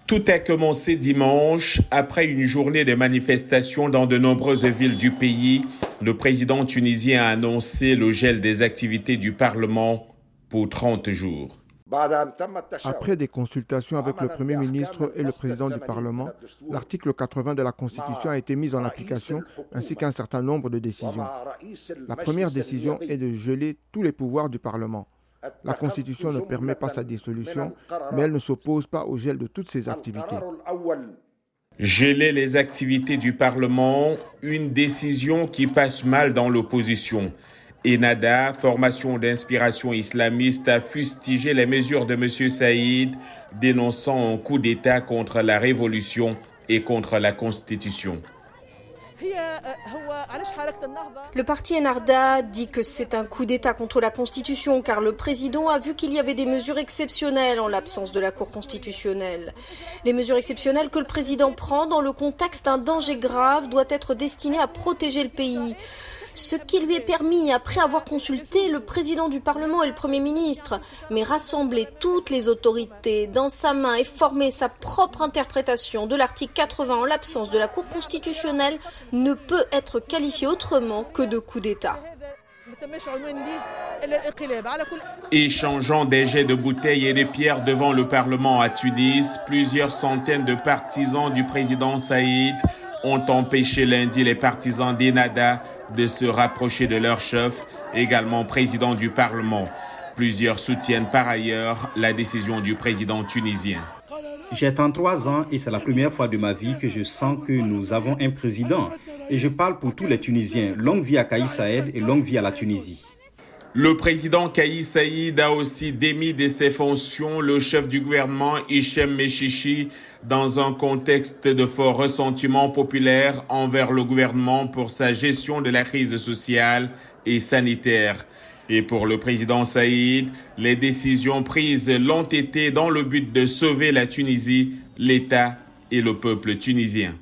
Tout a commencé dimanche. Après une journée de manifestations dans de nombreuses villes du pays, le président tunisien a annoncé le gel des activités du Parlement pour 30 jours. Après des consultations avec le Premier ministre et le président du Parlement, l'article 80 de la Constitution a été mis en application ainsi qu'un certain nombre de décisions. La première décision est de geler tous les pouvoirs du Parlement. La Constitution ne permet pas sa dissolution, mais elle ne s'oppose pas au gel de toutes ses activités. Geler les activités du Parlement, une décision qui passe mal dans l'opposition. Ennahda, formation d'inspiration islamiste, a fustigé les mesures de M. Saïd, dénonçant un coup d'État contre la révolution et contre la Constitution. Le parti Ennahda dit que c'est un coup d'État contre la Constitution car le président a vu qu'il y avait des mesures exceptionnelles en l'absence de la Cour constitutionnelle. Les mesures exceptionnelles que le président prend dans le contexte d'un danger grave doivent être destinées à protéger le pays. Ce qui lui est permis après avoir consulté le président du Parlement et le Premier ministre, mais rassembler toutes les autorités dans sa main et former sa propre interprétation de l'article 80 en l'absence de la Cour constitutionnelle ne peut être qualifié autrement que de coup d'État. Échangeant des jets de bouteilles et de pierres devant le Parlement à Tunis, plusieurs centaines de partisans du président Saïd ont empêché lundi les partisans d'Ennahda de se rapprocher de leur chef, également président du Parlement. Plusieurs soutiennent par ailleurs la décision du président tunisien. J'ai 33 ans et c'est la première fois de ma vie que je sens que nous avons un président. Et je parle pour tous les Tunisiens. Longue vie à Kais Saïed et longue vie à la Tunisie. Le président Kais Saïed a aussi démis de ses fonctions le chef du gouvernement Hichem Mechichi dans un contexte de fort ressentiment populaire envers le gouvernement pour sa gestion de la crise sociale et sanitaire. Et pour le président Saïd, les décisions prises l'ont été dans le but de sauver la Tunisie, l'État et le peuple tunisien.